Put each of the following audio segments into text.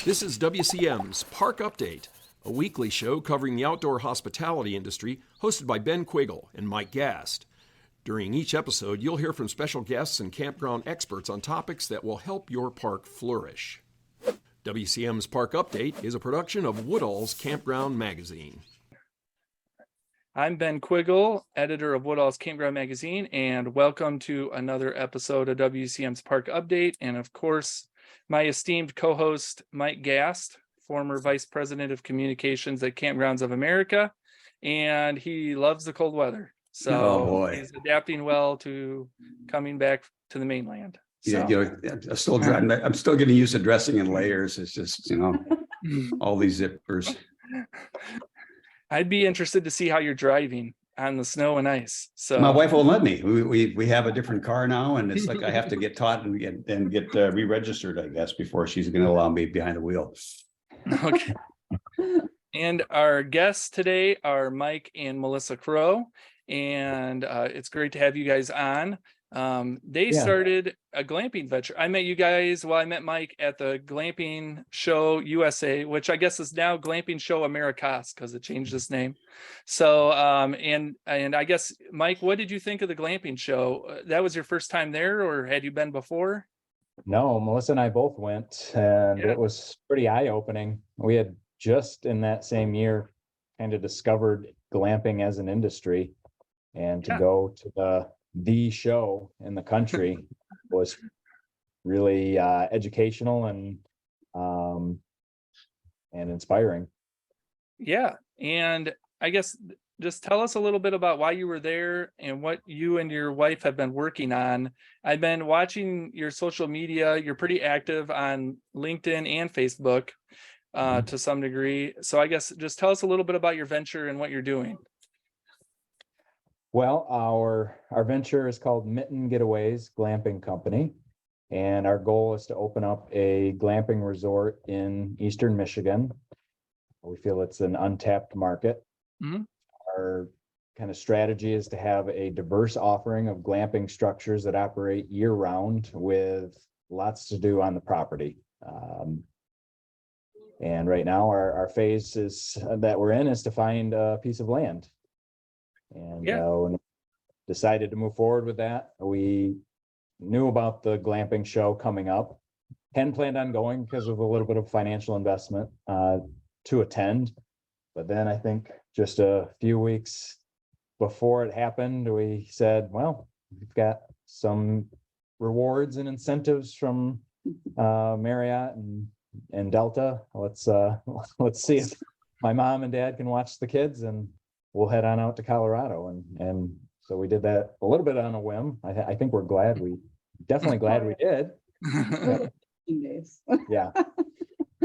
This is WCM's Park Update, a weekly show covering the outdoor hospitality industry, hosted by Ben Quiggle and Mike Gast. During each episode, you'll hear from special guests and campground experts on topics that will help your park flourish. WCM's Park Update is a production of Woodall's Campground Magazine. I'm Ben Quiggle, editor of Woodall's Campground Magazine, and welcome to another episode of WCM's Park Update. And of course, my esteemed co-host, Mike Gast, former vice president of communications at Campgrounds of America, and he loves the cold weather. So he's adapting well to coming back to the mainland. So. Yeah, I'm still getting used to dressing in layers. It's just, all these zippers. I'd be interested to see how you're driving on the snow and ice. So my wife won't let me. We have a different car now, and it's like I have to get taught and get re-registered, I guess, before she's going to allow me behind the wheel. Okay. And our guests today are Mike and Melissa Crowe, and it's great to have you guys on. They started a glamping venture. I met Mike at the Glamping Show USA, which I guess is now Glamping Show Americas because it changed its name. So and I guess, Mike, what did you think of the Glamping Show? That was your first time there, or had you been before? No, Melissa and I both went, and it was pretty eye-opening. We had just in that same year kind of discovered glamping as an industry, and to go to the show in the country was really educational and inspiring. Yeah. And I guess just tell us a little bit about why you were there and what you and your wife have been working on. I've been watching your social media. You're pretty active on LinkedIn and Facebook to some degree. So I guess just tell us a little bit about your venture and what you're doing. Well, our venture is called Mitten Getaways Glamping Co, and our goal is to open up a glamping resort in eastern Michigan. We feel it's an untapped market. Mm-hmm. Our kind of strategy is to have a diverse offering of glamping structures that operate year-round with lots to do on the property. And right now, our phase that we're in is to find a piece of land. And when we decided to move forward with that, we knew about the glamping show coming up. Hadn't planned on going because of a little bit of financial investment to attend. But then I think just a few weeks before it happened, we said, well, we've got some rewards and incentives from Marriott and Delta. Let's see if my mom and dad can watch the kids, and we'll head on out to Colorado. And so we did that a little bit on a whim. I think we're definitely glad we did. Yeah.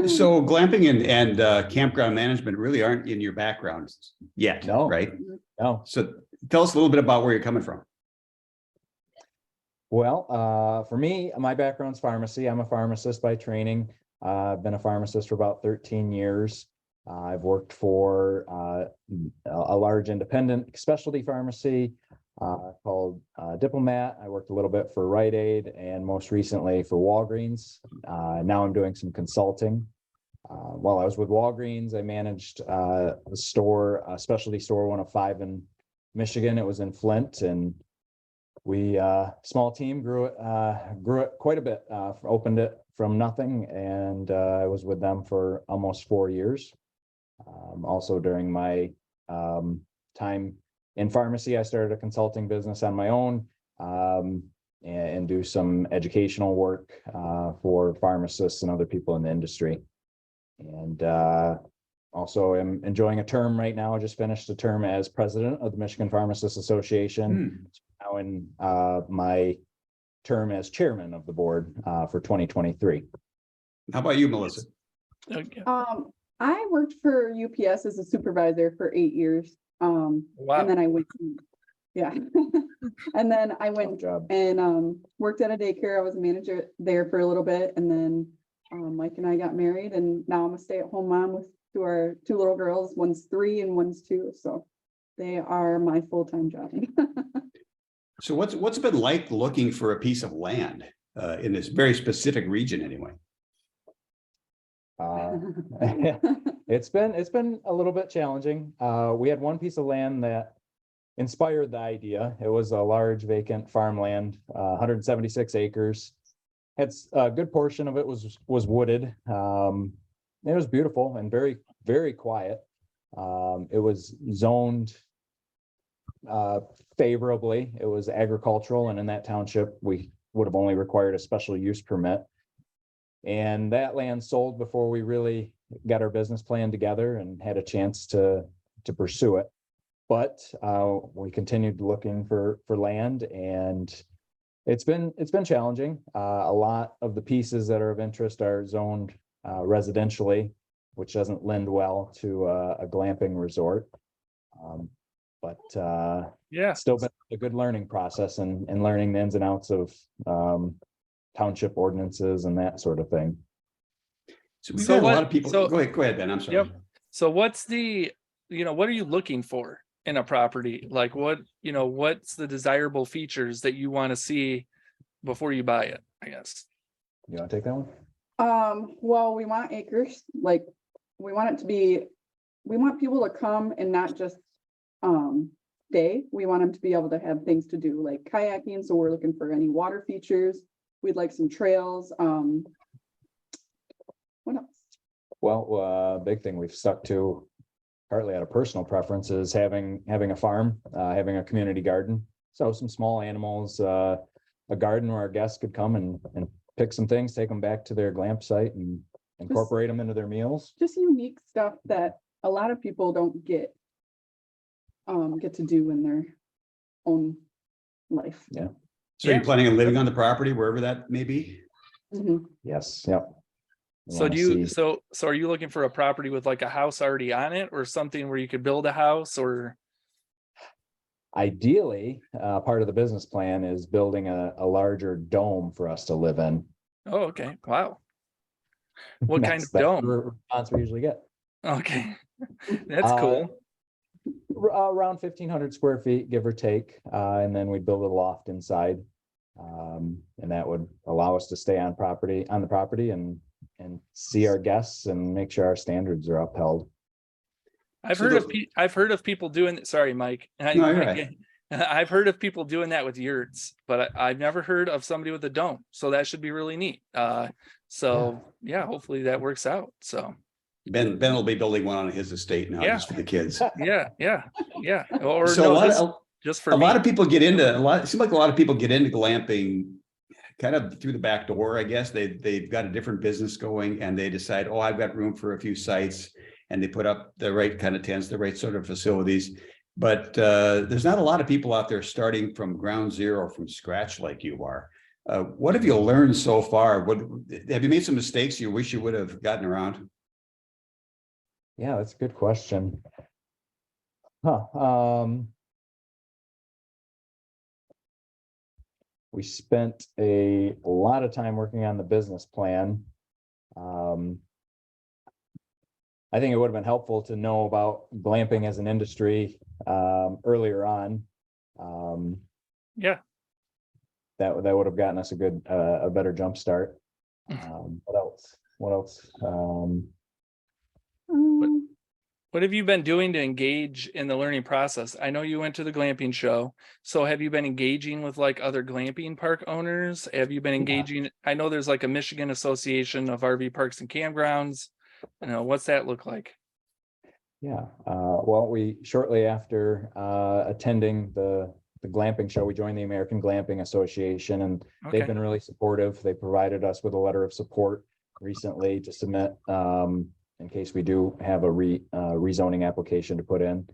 So glamping and campground management really aren't in your background yet, right? No. So tell us a little bit about where you're coming from. Well, for me, my background's pharmacy. I'm a pharmacist by training. I've been a pharmacist for about 13 years. I've worked for a large independent specialty pharmacy called Diplomat. I worked a little bit for Rite Aid and most recently for Walgreens. Now I'm doing some consulting. While I was with Walgreens, I managed a specialty store, one of 5 in Michigan. It was in Flint, and we small team grew it quite a bit. Opened it from nothing, and I was with them for almost 4 years. Also during my time in pharmacy, I started a consulting business on my own and do some educational work for pharmacists and other people in the industry. And also am enjoying a term right now. I just finished a term as president of the Michigan Pharmacists Association. Now in my term as chairman of the board for 2023. How about you, Melissa? Okay. I worked for UPS as a supervisor for 8 years. Wow. And then I went, and then I went and worked at a daycare. I was a manager there for a little bit, and then Mike and I got married, and now I'm a stay-at-home mom with our 2 little girls. One's 3 and one's 2, so they are my full-time job. So what's it been like looking for a piece of land in this very specific region, anyway? It's been a little bit challenging. We had one piece of land that inspired the idea. It was a large vacant farmland, 176 acres. It's a good portion of it was wooded. It was beautiful and very, very quiet. It was zoned favorably. It was agricultural, and in that township, we would have only required a special use permit. And that land sold before we really got our business plan together and had a chance to pursue it. But we continued looking for land, and it's been challenging. A lot of the pieces that are of interest are zoned residentially, which doesn't lend well to a glamping resort. But still been a good learning process and learning the ins and outs of township ordinances and that sort of thing. So we've got a lot of people. Go ahead, Ben. I'm sorry. Yep. So what's the, what are you looking for in a property? Like what's the desirable features that you want to see before you buy it, I guess? You want to take that one? Well, we want acres, like we want people to come and not just stay. We want them to be able to have things to do like kayaking. So we're looking for any water features. We'd like some trails. What else? Well, big thing we've stuck to, partly out of personal preference, is having a farm, having a community garden. So some small animals, a garden where our guests could come and pick some things, take them back to their glamp site and incorporate them into their meals. Just unique stuff that a lot of people don't get to do in their own life. Yeah. So you're planning on living on the property wherever that may be? Mhm. Yes. Yep. So are you looking for a property with like a house already on it, or something where you could build a house? Or ideally, part of the business plan is building a larger dome for us to live in. Oh, okay. Wow. What kind of dome? That's the response we usually get. Okay. That's cool. Around 1,500 square feet, give or take. And then we build a loft inside. And that would allow us to stay on the property and see our guests and make sure our standards are upheld. I've heard of people doing. Sorry, Mike. I've heard of people doing that with yurts, but I've never heard of somebody with a dome. So that should be really neat. Hopefully that works out. So Ben will be building one on his estate now, just for the kids. Yeah. Or so just for a lot of people get into it seems like a lot of people get into glamping kind of through the back door. I guess they've got a different business going and they decide, oh, I've got room for a few sites, and they put up the right kind of tents, the right sort of facilities. But there's not a lot of people out there starting from ground zero, from scratch like you are. What have you learned so far? Have you made some mistakes you wish you would have gotten around? Yeah, that's a good question. We spent a lot of time working on the business plan. I think it would have been helpful to know about glamping as an industry earlier on. That would have gotten us a better jump start. What else? What have you been doing to engage in the learning process? I know you went to the glamping show. So have you been engaging with like other glamping park owners? Have you been engaging? I know there's like a Michigan Association of RV Parks and Campgrounds. What's that look like? Yeah. Well, we shortly after attending the glamping show, we joined the American Glamping Association, and they've been really supportive. They provided us with a letter of support recently to submit in case we do have a rezoning application to put in.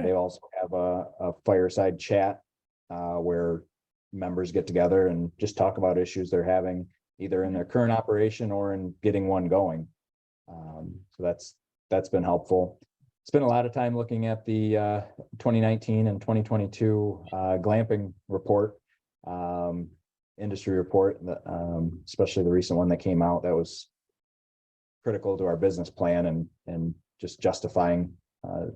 They also have a fireside chat where members get together and just talk about issues they're having either in their current operation or in getting one going. So that's been helpful. Spent a lot of time looking at the 2019 and 2022 glamping report, industry report, especially the recent one that came out. That was critical to our business plan and just justifying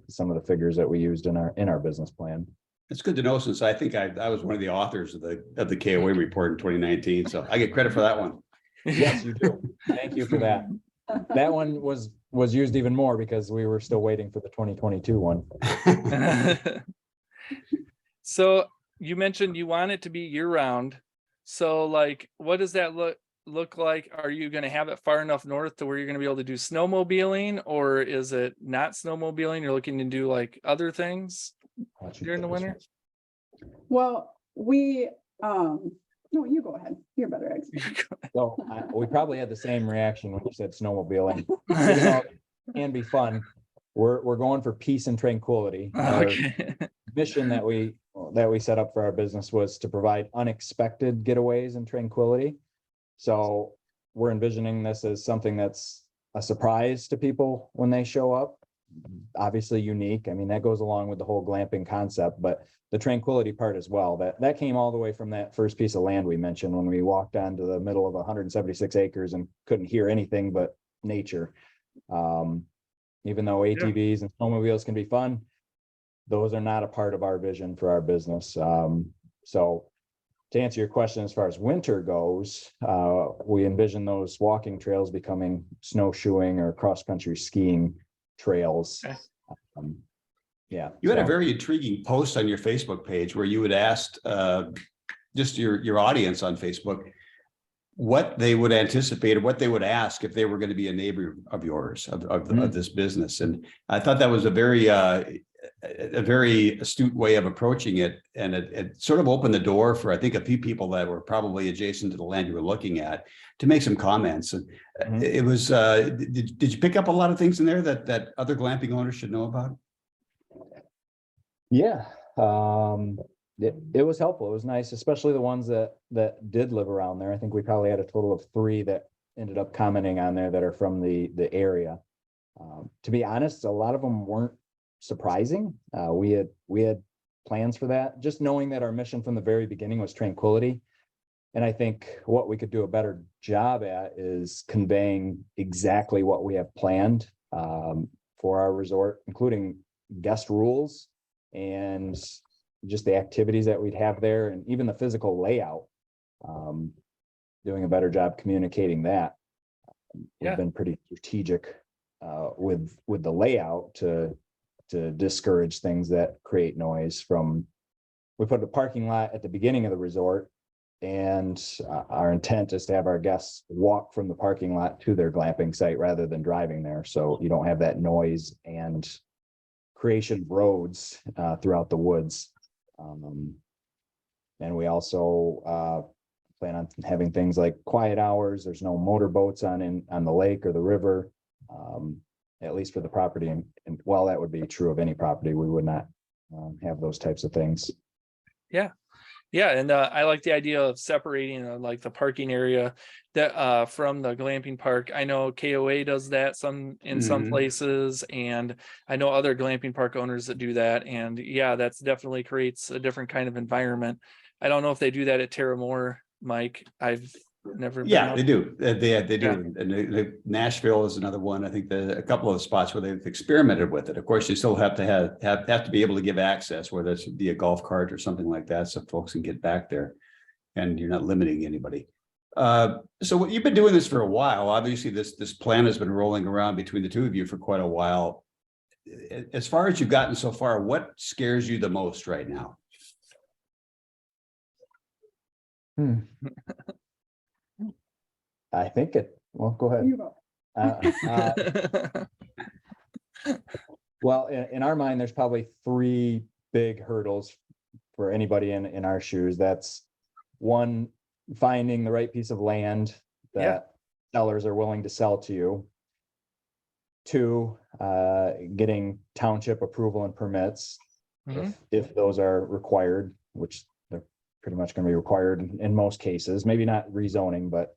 some of the figures that we used in our business plan. It's good to know, since I think I was one of the authors of the KOA report in 2019, so I get credit for that one. Yes, you do. Thank you for that. that one was used even more because we were still waiting for the 2022 one. So you mentioned you want it to be year round. So like, what does that look like? Are you going to have it far enough north to where you're going to be able to do snowmobiling, or is it not snowmobiling? You're looking to do like other things during the winter? Well, we, no, you go ahead. You're better. So we probably had the same reaction when you said snowmobiling. Even though it can be fun, we're going for peace and tranquility. Our Okay. mission that we set up for our business was to provide unexpected getaways and tranquility. So we're envisioning this as something that's a surprise to people when they show up. Obviously unique. I mean, that goes along with the whole glamping concept, but the tranquility part as well, that came all the way from that first piece of land we mentioned when we walked onto the middle of 176 acres and couldn't hear anything but nature. Even though ATVs and snowmobiles can be fun, those are not a part of our vision for our business. So to answer your question, as far as winter goes, we envision those walking trails becoming snowshoeing or cross-country skiing trails. Okay. Yeah. You had a very intriguing post on your Facebook page where you had asked just your audience on Facebook what they would anticipate or what they would ask if they were going to be a neighbor of yours, of this business. And I thought that was a very astute way of approaching it. And it sort of opened the door for, I think, a few people that were probably adjacent to the land you were looking at to make some comments. And it was, did you pick up a lot of things in there that other glamping owners should know about? Yeah. It was helpful. It was nice, especially the ones that did live around there. I think we probably had a total of 3 that ended up commenting on there that are from the area. To be honest, a lot of them weren't surprising. We had plans for that, just knowing that our mission from the very beginning was tranquility. And I think what we could do a better job at is conveying exactly what we have planned for our resort, including guest rules and just the activities that we'd have there, and even the physical layout. Doing a better job communicating that. We've been pretty strategic with the layout to discourage things that create noise. We put a parking lot at the beginning of the resort, and our intent is to have our guests walk from the parking lot to their glamping site rather than driving there, so you don't have that noise and creation of roads throughout the woods. And we also plan on having things like quiet hours. There's no motorboats on the lake or the river, at least for the property. And while that would be true of any property, we would not have those types of things. Yeah, and I like the idea of separating like the parking area that from the glamping park. I know KOA does that some places, and I know other glamping park owners that do that. And yeah, that's definitely creates a different kind of environment. I don't know if they do that at Terra Moore, Mike. I've never been out. They do. They do. Yeah. And Nashville is another one. I think a couple of spots where they've experimented with it. Of course, you still have to have to be able to give access, whether it's be a golf cart or something like that, so folks can get back there, and you're not limiting anybody. So you've been doing this for a while. Obviously, this plan has been rolling around between the two of you for quite a while. As far as you've gotten so far, what scares you the most right now? I think well, go ahead. You go. Well, in our mind, there's probably 3 big hurdles for anybody in our shoes. That's one, finding the right piece of land that sellers are willing to sell to you. 2, getting township approval and permits, if those are required, which they're pretty much going to be required in most cases, maybe not rezoning, but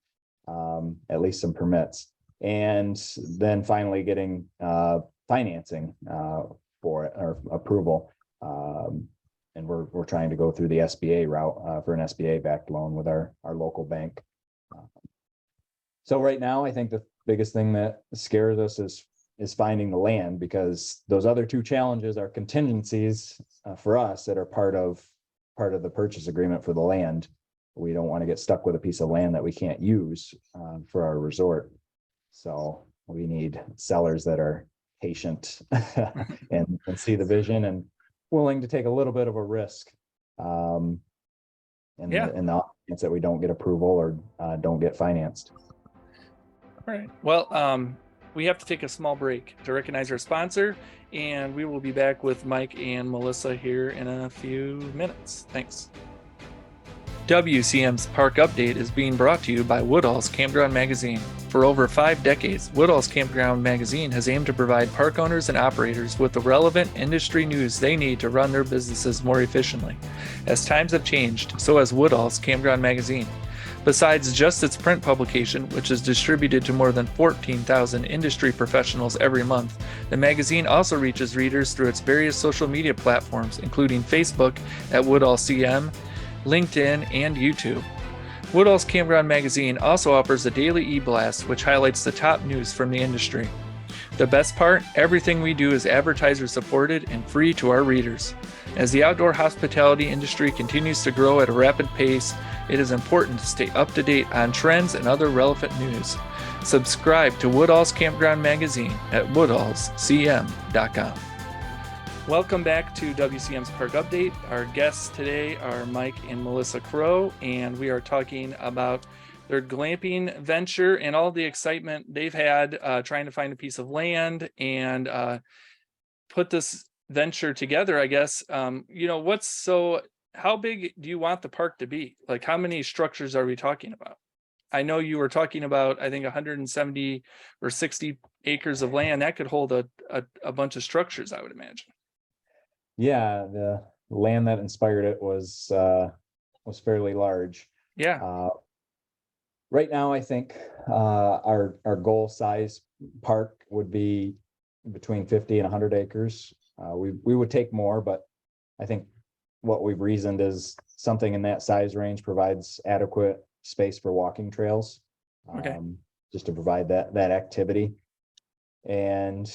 at least some permits. And then finally getting financing for it, or approval. And we're trying to go through the SBA route for an SBA backed loan with our local bank. So right now, I think the biggest thing that scares us is finding the land, because those other 2 challenges are contingencies for us that are part of the purchase agreement for the land. We don't want to get stuck with a piece of land that we can't use for our resort. So We need sellers that are patient and see the vision and willing to take a little bit of a risk. In the audience that we don't get approval or don't get financed. All right. Well, we have to take a small break to recognize our sponsor, and we will be back with Mike and Melissa here in a few minutes. Thanks. WCM's Park Update is being brought to you by Woodall's Campground Magazine. For over 5 decades, Woodall's Campground Magazine has aimed to provide park owners and operators with the relevant industry news they need to run their businesses more efficiently. As times have changed, so has Woodall's Campground Magazine. Besides just its print publication, which is distributed to more than 14,000 industry professionals every month, the magazine also reaches readers through its various social media platforms, including Facebook at Woodall CM, LinkedIn, and YouTube. Woodall's Campground Magazine also offers a daily e-blast which highlights the top news from the industry. The best part, everything we do is advertiser supported and free to our readers. As the outdoor hospitality industry continues to grow at a rapid pace, it is important to stay up to date on trends and other relevant news. Subscribe to Woodall's Campground Magazine at woodallscm.com. Welcome back to WCM's Park Update. Our guests today are Mike and Melissa Crowe, and we are talking about their glamping venture and all the excitement they've had trying to find a piece of land and put this venture together, I guess. How big do you want the park to be? Like, how many structures are we talking about? I know you were talking about, I think 170 or 60 acres of land that could hold a bunch of structures, I would imagine. Yeah, the land that inspired it was fairly large. Yeah. Right now, I think our goal size park would be between 50 and 100 acres. We would take more, but I think what we've reasoned is something in that size range provides adequate space for walking trails, just to provide that activity. And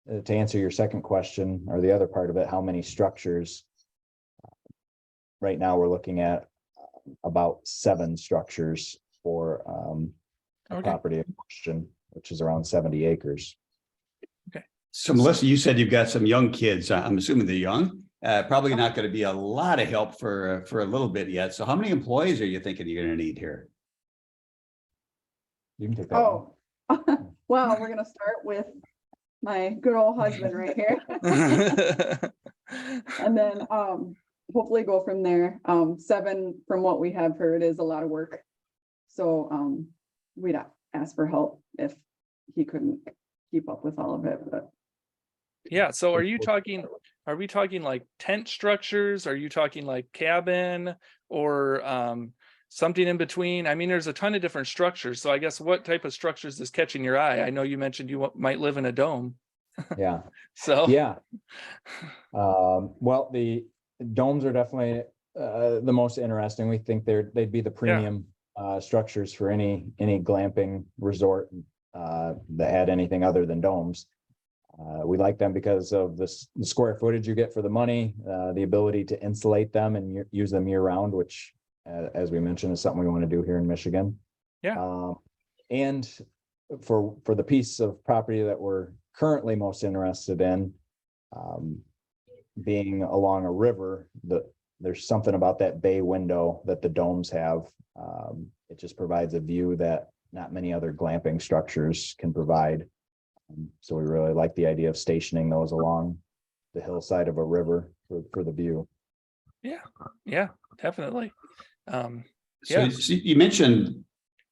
to answer your second question, or the other part of it, how many structures? Right now, we're looking at about 7 structures for the property in question, which is around 70 acres. Okay. So Melissa, you said you've got some young kids. I'm assuming they're young. Probably not going to be a lot of help for a little bit yet. So how many employees are you thinking you're going to need here? You can take that one. Well, we're going to start with my good old husband right here. And then hopefully go from there. 7, from what we have heard, is a lot of work. So we'd ask for help if he couldn't keep up with all of it. But yeah. So are we talking like tent structures? Are you talking like cabin or something in between? I mean, there's a ton of different structures. So I guess what type of structures is catching your eye? I know you mentioned you might live in a dome. Yeah. So yeah. Well, the domes are definitely the most interesting. We think they'd be the premium structures for any glamping resort that had anything other than domes. We like them because of the square footage you get for the money, the ability to insulate them and use them year round, which, as we mentioned, is something we want to do here in Michigan. Yeah. And for the piece of property that we're currently most interested in, being along a river, there's something about that bay window that the domes have. It just provides a view that not many other glamping structures can provide. So we really like the idea of stationing those along the hillside of a river for the view. Yeah, definitely. So you mentioned,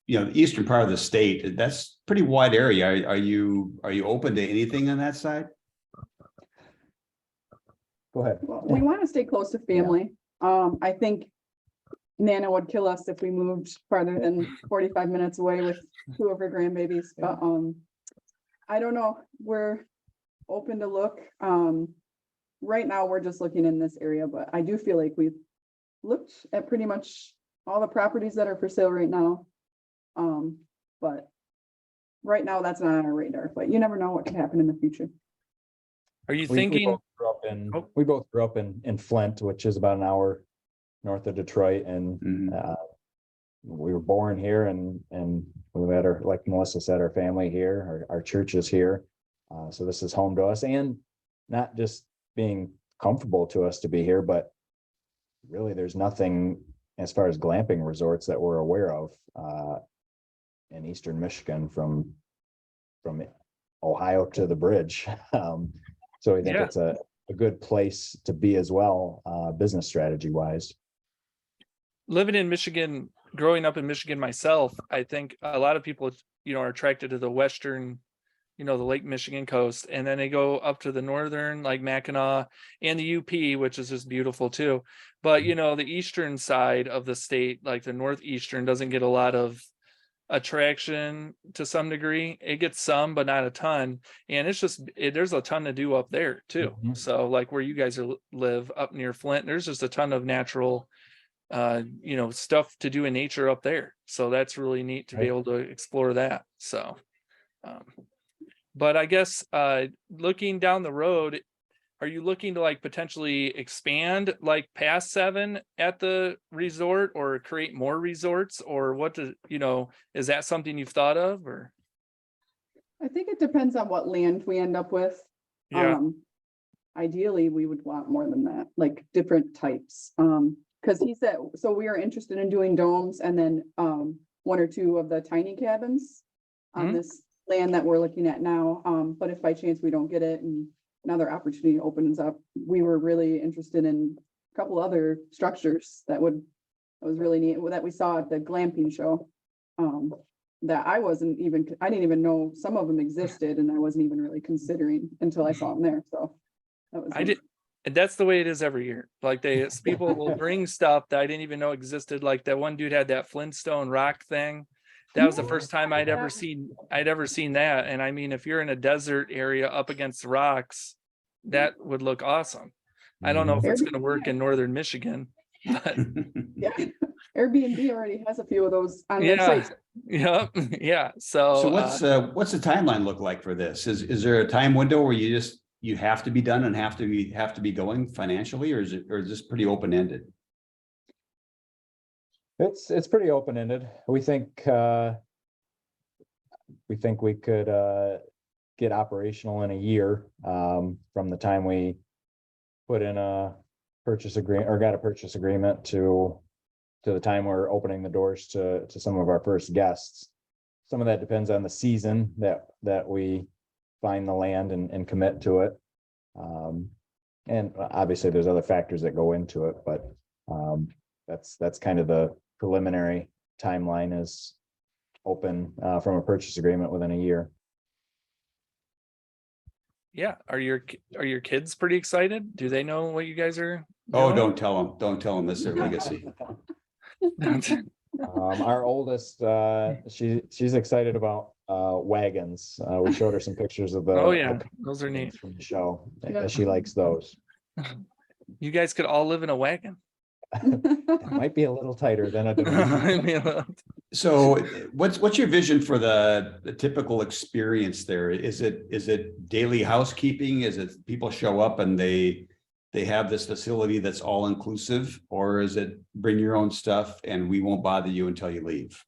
the eastern part of the state. That's pretty wide area. Are you open to anything on that side? Go ahead. well, we want to stay close to family. I think Nana would kill us if we moved farther than 45 minutes away with 2 of her grandbabies. But I don't know. We're open to look. Right now, we're just looking in this area, but I do feel like we've looked at pretty much all the properties that are for sale right now. But right now, that's not on our radar. But you never know what could happen in the future. Are you thinking? We both grew up in Flint, which is about an hour north of Detroit, and we were born here, and we've had our, like Melissa said, our family here, our church is here. So this is home to us, and not just being comfortable to us to be here, but really there's nothing as far as glamping resorts that we're aware of in Eastern Michigan from Ohio to the bridge. So I think Yeah. it's a good place to be as well, business strategy wise. Living in Michigan, growing up in Michigan myself, I think a lot of people, are attracted to the western, the Lake Michigan coast, and then they go up to the northern, like Mackinac and the UP, which is just beautiful too. But the eastern side of the state, like the northeastern, doesn't get a lot of attraction to some degree. It gets some, but not a ton. And it's just there's a ton to do up there too. Mhm. So like where you guys live up near Flint, there's just a ton of natural stuff to do in nature up there. So that's really neat to be Right. able to explore that. So but I guess looking down the road, are you looking to like potentially expand like past 7 at the resort, or create more resorts, or is that something you've thought of? Or I think it depends on what land we end up with. Yeah. Ideally, we would want more than that, like different types. Because he said, so we are interested in doing domes and then 1 or 2 of the tiny cabins on Mhm. this land that we're looking at now. But if by chance we don't get it and another opportunity opens up, we were really interested in a couple other structures that was really neat, that we saw at the glamping show. That I didn't even know some of them existed, and I wasn't even really considering until I saw them there. So that was I did, and that's the way it is every year. Like people will bring stuff that I didn't even know existed. Like that one dude had that Flintstone rock thing. That was the first time I'd ever seen that. And I mean, if you're in a desert area up against the rocks, that would look awesome. I don't know if it's going to work in northern Michigan, but Yeah, Airbnb already has a few of those on their yeah, site. yeah. So So what's the timeline look like for this? Is there a time window where you have to be done and have to be going financially, or is this pretty open-ended? It's pretty open-ended. We think we could get operational in a year from the time we put in a purchase agreement or got a purchase agreement to the time we're opening the doors to some of our first guests. Some of that depends on the season that we find the land and commit to it. And obviously there's other factors that go into it, but that's kind of the preliminary timeline, is open from a purchase agreement within a year. yeah, are your kids pretty excited? Do they know what you guys are Oh, doing? don't tell them this is their legacy. Our oldest, she's excited about wagons. We showed her some pictures of the Oh yeah, those are neat. from the show. Yeah. She likes those. You guys could all live in a wagon. It might be a little tighter than a dome. So what's your vision for the typical experience there? Is it daily housekeeping? Is it people show up and they have this facility that's all inclusive, or is it bring your own stuff and we won't bother you until you leave?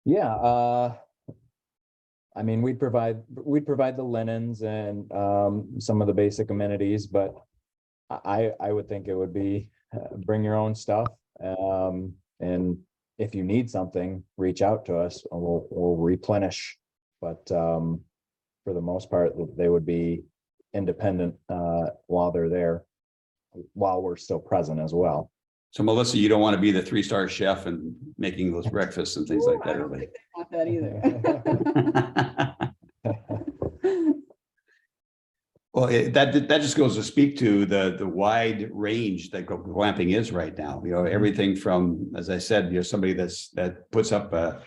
Yeah, I mean, we'd provide the linens and some of the basic amenities, but I would think it would be bring your own stuff. And if you need something, reach out to us and we'll replenish. But for the most part, they would be independent while they're there, while we're still present as well. So Melissa, you don't want to be the 3-star chef and making those breakfasts and things like I that, don't really? think they want that either. Well, that just goes to speak to the wide range that glamping is right now. Everything from, as I said, somebody that puts up a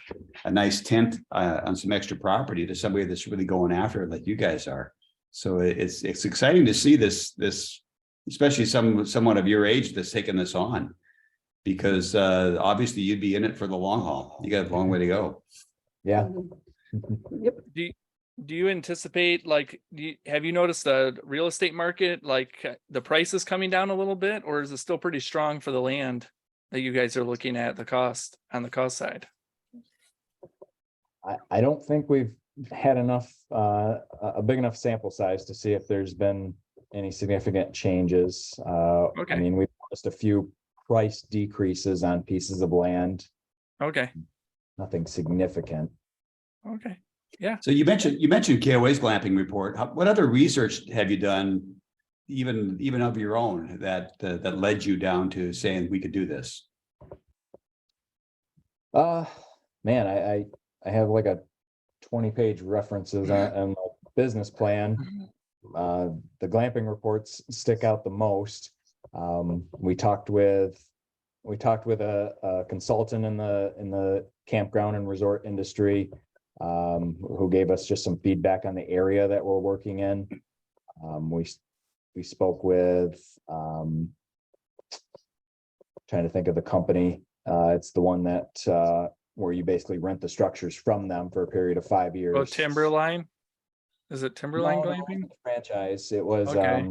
nice tent on some extra property to somebody that's really going after it like you guys are. So it's exciting to see this, especially someone of your age that's taking this on, because obviously you'd be in it for the long haul. You got a long way to go. Yeah. Yep. Do you anticipate, like, have you noticed the real estate market, like the prices coming down a little bit, or is it still pretty strong for the land that you guys are looking at on the cost side? I don't think we've had enough, a big enough sample size to see if there's been any significant changes. I Okay. mean, we've noticed a few price decreases on pieces of land, Okay. nothing significant. Okay. Yeah. So you mentioned Getaways Glamping report. What other research have you done, even of your own, that led you down to saying we could do this? Man, I have like a 20-page references on the business plan. The glamping reports stick out the most. We talked with a consultant in the campground and resort industry, who gave us just some feedback on the area that we're working in. We spoke with, trying to think of the company. It's the one that where you basically rent the structures from them for a period of 5 years. Oh, Timberline. Is it Timberline No, Glamping? franchise. It was Okay.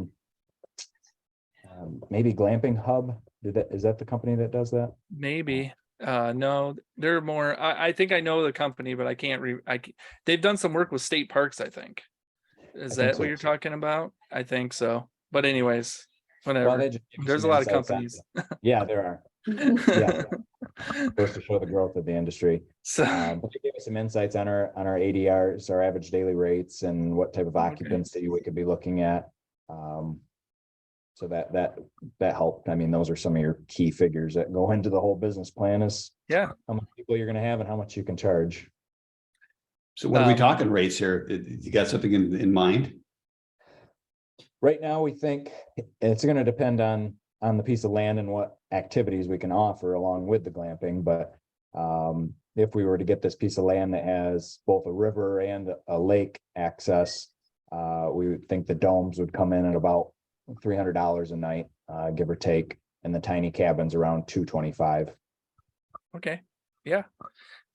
Maybe Glamping Hub. Is that the company that does that? Maybe. No, they're more. I think I know the company, but I can't. They've done some work with state parks, I think. Is think that so, what you're too. talking about? I think so. But anyways, whatever. Well, they just give you There's a some lot of insights on companies. it. Yeah, there are. Yeah, goes to show the growth of the industry. So But they gave us some insights on our ADRs, our average daily rates, and what type of Okay. occupancy we could be looking at. So that helped. I mean, those are some of your key figures that go into the whole business plan, is yeah. how many people you're going to have and how much you can charge. So what are we talking rates here? You got something in mind? Right now, we think it's going to depend on the piece of land and what activities we can offer along with the glamping. But if we were to get this piece of land that has both a river and a lake access, we would think the domes would come in at about $300 a night, give or take, and the tiny cabins around $225. Okay. Yeah.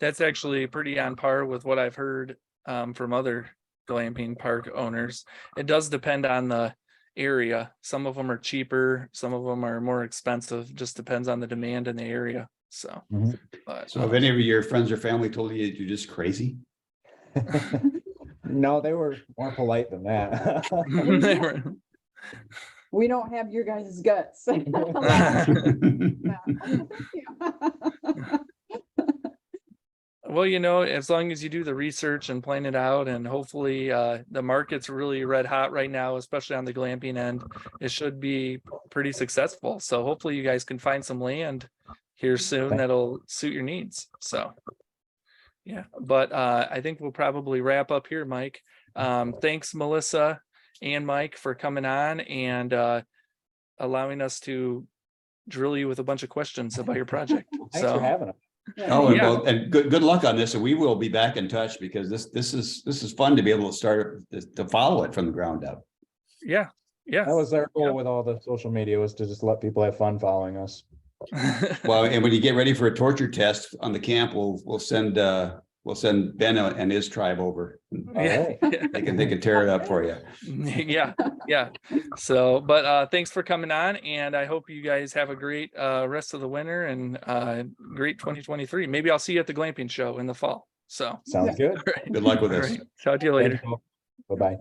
That's actually pretty on par with what I've heard from other glamping park owners. It does depend on the area. Some of them are cheaper, some of them are more expensive, just depends on the demand in the area. So, Mhm. but, So have any of your friends or family told you you're just crazy? No, they were more polite than that. they were- We don't have your guys' guts. well, as long as you do the research and plan it out, and hopefully the market's really red hot right now, especially on the glamping end, it should be pretty successful. So hopefully you guys can find some land here soon that'll suit your needs. So yeah, but I think we'll probably wrap up here, Mike. Thanks, Melissa and Mike, for coming on and allowing us to drill you with a bunch of questions about your project. Thanks for having us. Oh, Yeah. well, and good luck on this, and we will be back in touch, because this is fun to be able to start to follow it from the ground up. Yeah. That was our goal with all the social media, was to just let people have fun following us. Well, and when you get ready for a torture test on the camp, we'll send Ben and his tribe over. All right. They can tear it up for you. Yeah. So, but thanks for coming on, and I hope you guys have a great rest of the winter and great 2023. Maybe I'll see you at the glamping show in the fall. So Sounds good. all right. Good luck with All this. right. Talk to you later. Bye-bye.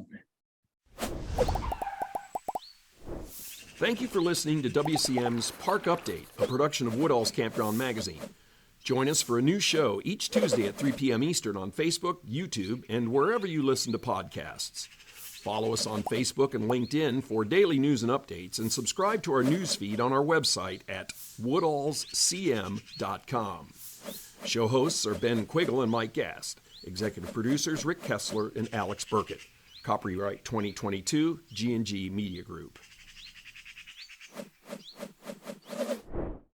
Thank you for listening to WCM's Park Update, a production of Woodall's Campground Magazine. Join us for a new show each Tuesday at 3 p.m. Eastern on Facebook, YouTube, and wherever you listen to podcasts. Follow us on Facebook and LinkedIn for daily news and updates, and subscribe to our news feed on our website at woodallscm.com. Show hosts are Ben Quiggle and Mike Gast. Executive producers Rick Kessler and Alex Burkett. Copyright 2022, G&G Media Group.